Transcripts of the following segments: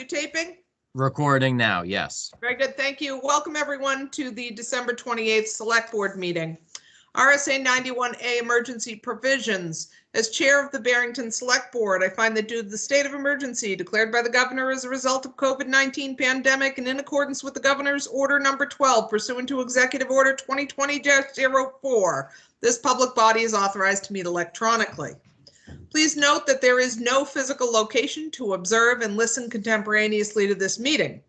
You taping? Recording now, yes. Very good, thank you. Welcome everyone to the December 28th Select Board meeting. RSA 91A Emergency Provisions. As Chair of the Barrington Select Board, I find that due to the state of emergency declared by the Governor as a result of COVID-19 pandemic and in accordance with the Governor's Order Number 12 pursuant to Executive Order 2020-04, this public body is authorized to meet electronically. Please note that there is no physical location to observe and listen contemporaneously to this meeting,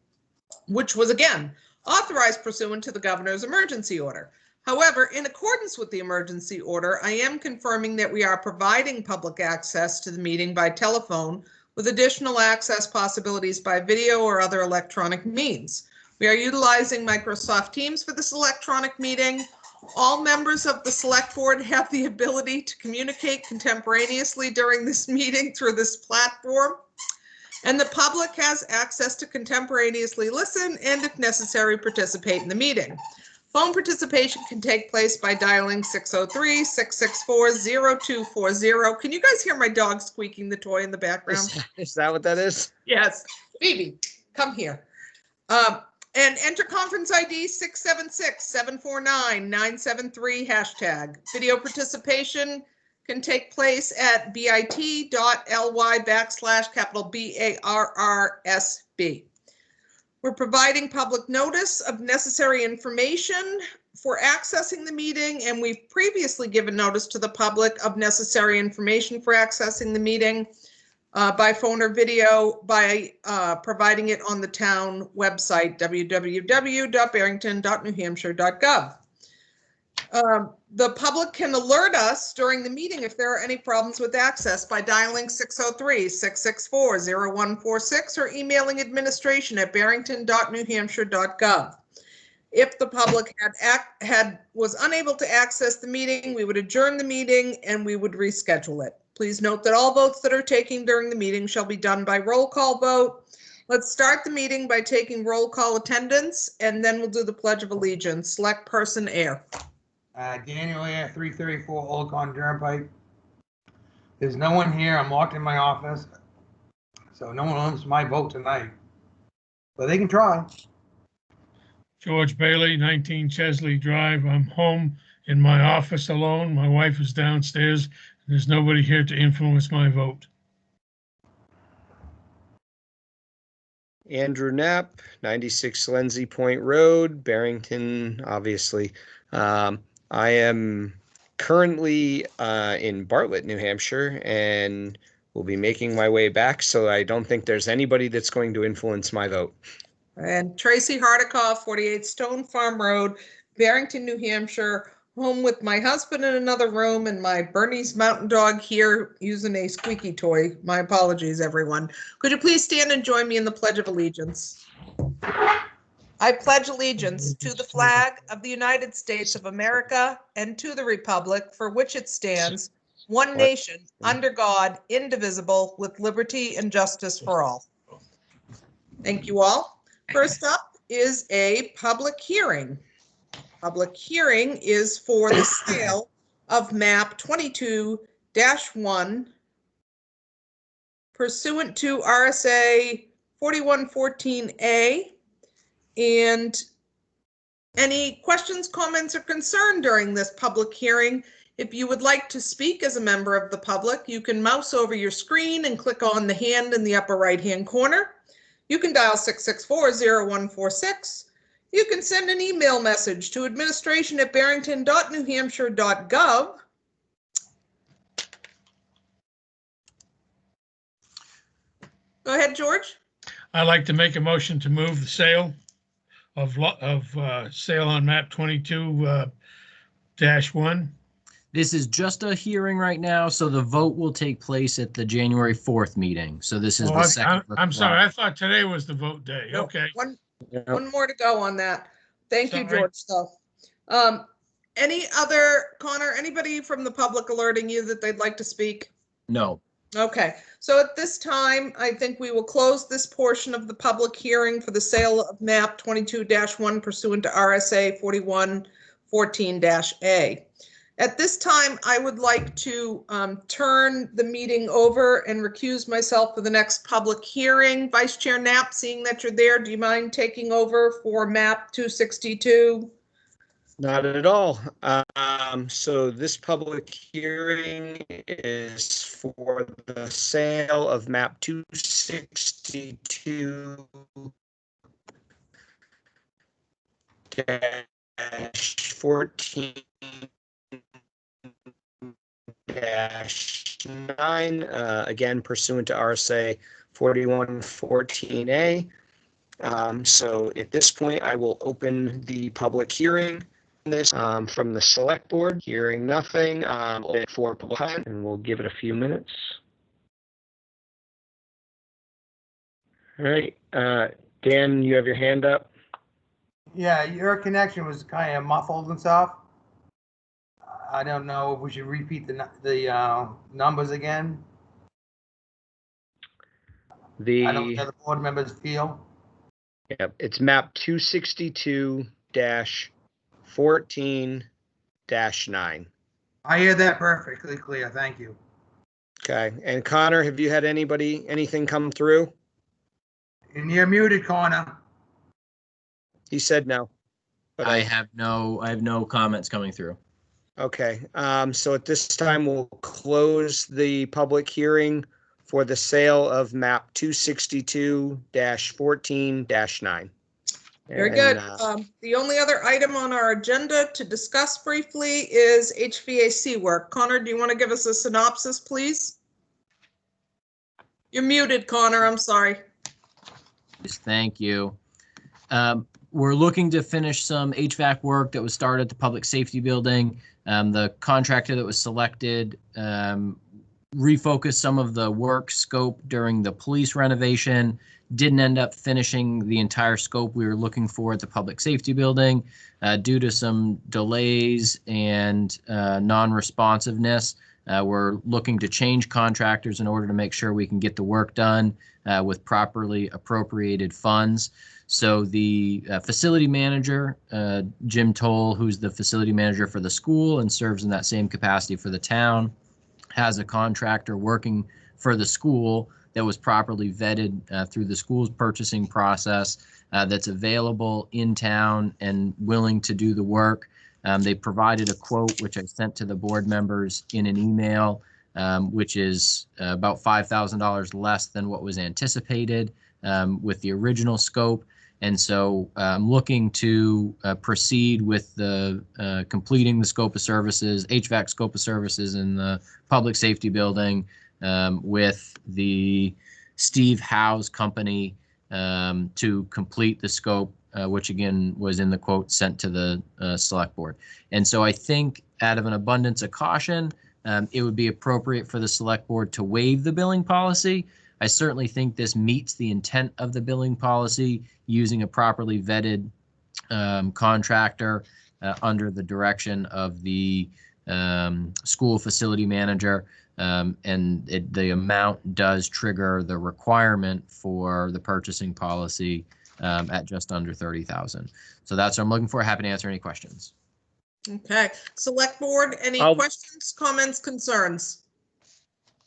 which was again authorized pursuant to the Governor's emergency order. However, in accordance with the emergency order, I am confirming that we are providing public access to the meeting by telephone with additional access possibilities by video or other electronic means. We are utilizing Microsoft Teams for this electronic meeting. All members of the Select Board have the ability to communicate contemporaneously during this meeting through this platform, and the public has access to contemporaneously listen and, if necessary, participate in the meeting. Phone participation can take place by dialing 603-664-0240. Can you guys hear my dog squeaking the toy in the background? Is that what that is? Yes. Phoebe, come here. And enter conference ID 676-749-973 hashtag. Video participation can take place at bit.ly/BARRSB. We're providing public notice of necessary information for accessing the meeting, and we've previously given notice to the public of necessary information for accessing the meeting by phone or video by providing it on the town website, www.barrington.newhampshire.gov. The public can alert us during the meeting if there are any problems with access by dialing 603-664-0146 or emailing administration@barrington.newhampshire.gov. If the public was unable to access the meeting, we would adjourn the meeting and we would reschedule it. Please note that all votes that are taken during the meeting shall be done by roll call vote. Let's start the meeting by taking roll call attendance, and then we'll do the Pledge of Allegiance. Select person Air. Daniel Air, 334 Old Con Turnpike. There's no one here. I'm locked in my office, so no one owns my vote tonight. But they can try. George Bailey, 19 Chesley Drive. I'm home in my office alone. My wife is downstairs. There's nobody here to influence my vote. Andrew Knapp, 96 Lindsay Point Road, Barrington, obviously. I am currently in Bartlett, New Hampshire, and will be making my way back, so I don't think there's anybody that's going to influence my vote. And Tracy Hardikoff, 48 Stone Farm Road, Barrington, New Hampshire, home with my husband in another room and my Bernese Mountain Dog here using a squeaky toy. My apologies, everyone. Could you please stand and join me in the Pledge of Allegiance? I pledge allegiance to the flag of the United States of America and to the republic for which it stands, one nation, under God, indivisible, with liberty and justice for all. Thank you all. First up is a public hearing. Public hearing is for the sale of map 22-1 pursuant to RSA 4114A. And any questions, comments, or concern during this public hearing? If you would like to speak as a member of the public, you can mouse over your screen and click on the hand in the upper right-hand corner. You can dial 664-0146. You can send an email message to administration@barrington.newhampshire.gov. Go ahead, George. I'd like to make a motion to move the sale of sale on map 22-1. This is just a hearing right now, so the vote will take place at the January 4th meeting. So this is the second. I'm sorry, I thought today was the vote day. No, okay. One more to go on that. Thank you, George. So, any other, Connor, anybody from the public alerting you that they'd like to speak? No. Okay, so at this time, I think we will close this portion of the public hearing for the sale of map 22-1 pursuant to RSA 4114-A. At this time, I would like to turn the meeting over and recuse myself for the next public hearing. Vice Chair Knapp, seeing that you're there, do you mind taking over for map 262? Not at all. So this public hearing is for the sale of map 262 14 9, again pursuant to RSA 4114A. So at this point, I will open the public hearing. This from the select board. Hearing nothing, for public comment, and we'll give it a few minutes. All right, Dan, you have your hand up. Yeah, your connection was kind of muffled and stuff. I don't know if we should repeat the numbers again. I don't know what the other board members feel. Yep, it's map 262-14-9. I hear that perfectly clear. Thank you. Okay, and Connor, have you had anything come through? And you're muted, Connor. He said no. But I have no comments coming through. Okay, so at this time, we'll close the public hearing for the sale of map 262-14-9. Very good. The only other item on our agenda to discuss briefly is HVAC work. Connor, do you want to give us a synopsis, please? You're muted, Connor. I'm sorry. Thank you. We're looking to finish some HVAC work that was started at the public safety building. The contractor that was selected refocused some of the work scope during the police renovation, didn't end up finishing the entire scope we were looking for at the public safety building due to some delays and non-responsiveness. We're looking to change contractors in order to make sure we can get the work done with properly appropriated funds. So the facility manager, Jim Toll, who's the facility manager for the school and serves in that same capacity for the town, has a contractor working for the school that was properly vetted through the school's purchasing process that's available in town and willing to do the work. They provided a quote, which I sent to the board members in an email, which is about $5,000 less than what was anticipated with the original scope. And so I'm looking to proceed with the completing the scope of services, HVAC scope of services in the public safety building with the Steve Howe's company to complete the scope, which again was in the quote sent to the select board. And so I think out of an abundance of caution, it would be appropriate for the select board to waive the billing policy. I certainly think this meets the intent of the billing policy using a properly vetted contractor under the direction of the school facility manager. And the amount does trigger the requirement for the purchasing policy at just under 30,000. So that's what I'm looking for. Happy to answer any questions. Okay. Select board, any questions, comments, concerns?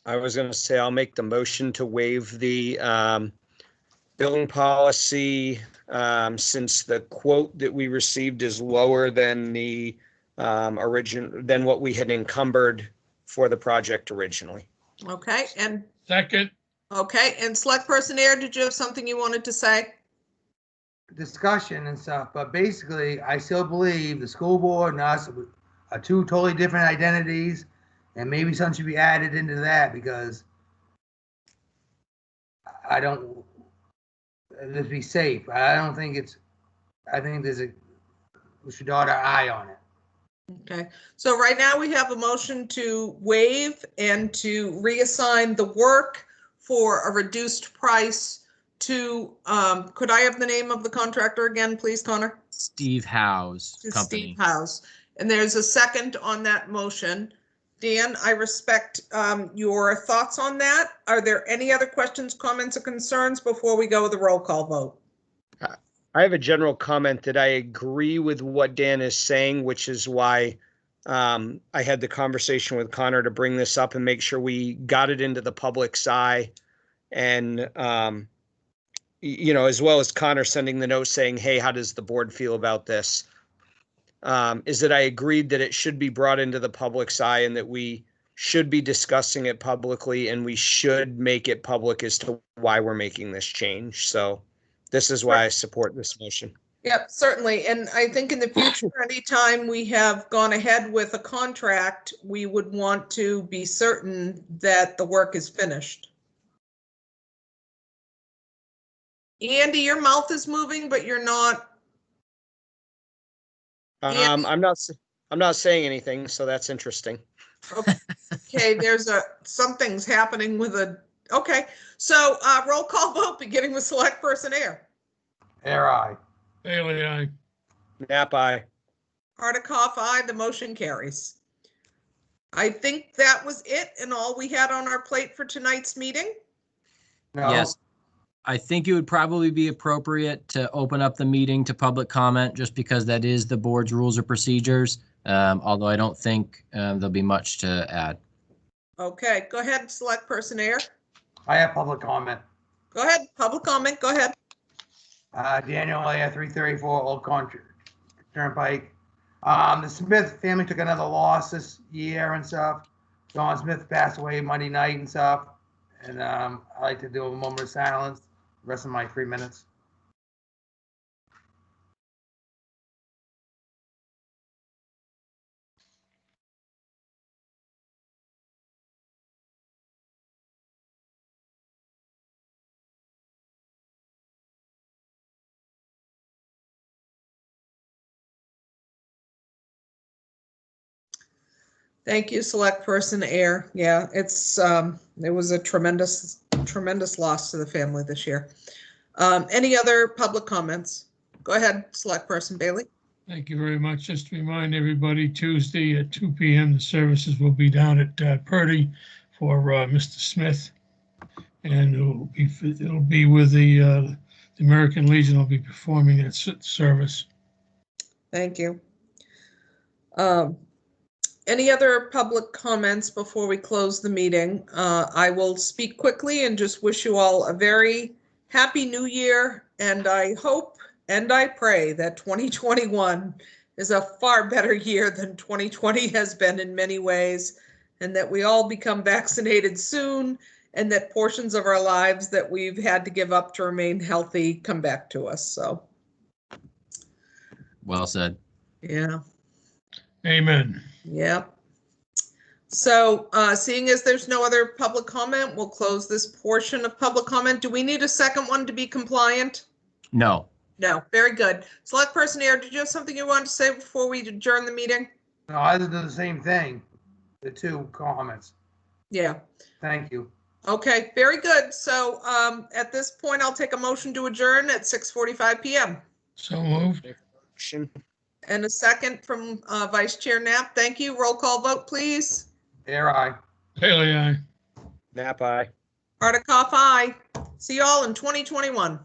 I was going to say I'll make the motion to waive the billing policy since the quote that we received is lower than the than what we had encumbered for the project originally. Okay, and Second, okay, and select person Air, did you have something you wanted to say? Discussion and stuff, but basically, I still believe the school board and us are two totally different identities, and maybe something should be added into that because I don't. Let's be safe. I don't think it's. I think we should dot our I on it. Okay, so right now we have a motion to waive and to reassign the work for a reduced price to, could I have the name of the contractor again, please, Connor? Steve Howe's company. Steve Howe's. And there's a second on that motion. Dan, I respect your thoughts on that. Are there any other questions, comments, or concerns before we go with the roll call vote? I have a general comment that I agree with what Dan is saying, which is why I had the conversation with Connor to bring this up and make sure we got it into the public's eye. And, as well as Connor sending the note saying, hey, how does the board feel about this? Is that I agreed that it should be brought into the public's eye and that we should be discussing it publicly and we should make it public as to why we're making this change. So this is why I support this motion. Yep, certainly. And I think in the future, anytime we have gone ahead with a contract, we would want to be certain that the work is finished. Andy, your mouth is moving, but you're not. I'm not saying anything, so that's interesting. Okay, something's happening with okay. So roll call vote beginning with select person Air. Air aye. Bailey, aye. Nap aye. Hardikoff, aye. The motion carries. I think that was it and all we had on our plate for tonight's meeting. No. Yes. I think it would probably be appropriate to open up the meeting to public comment just because that is the board's rules or procedures. Although I don't think there'll be much to add. Okay, go ahead, select person Air. I have public comment. Go ahead, public comment, go ahead. Daniel A. 334 Old Country Turnpike. The Smith family took another loss this year and stuff. Don Smith passed away Monday night and stuff. And I like to do a moment of silence. The rest of my 3 minutes. Thank you, select person Air. Yeah, it was a tremendous loss to the family this year. Any other public comments? Go ahead, select person Bailey. Thank you very much. Just to remind everybody, Tuesday at 2 p.m. the services will be down at Purdy for Mr. Smith, and it'll be with the American Legion will be performing that service. Thank you. Any other public comments before we close the meeting? I will speak quickly and just wish you all a very happy new year. And I hope and I pray that 2021 is a far better year than 2020 has been in many ways, and that we all become vaccinated soon, and that portions of our lives that we've had to give up to remain healthy come back to us. So. Well said. Yeah. Amen. Yeah. So seeing as there's no other public comment, we'll close this portion of public comment. Do we need a second one to be compliant? No. No. Very good. Select person Air, did you have something you wanted to say before we adjourn the meeting? No, I did the same thing. The 2 comments. Yeah. Thank you. Okay. Very good. So at this point, I'll take a motion to adjourn at 6:45 p.m. So moved. And a second from Vice Chair Knapp. Thank you. Roll call vote, please. Air aye. Bailey, aye. Nap aye. Hardikoff, aye. See you all in 2021.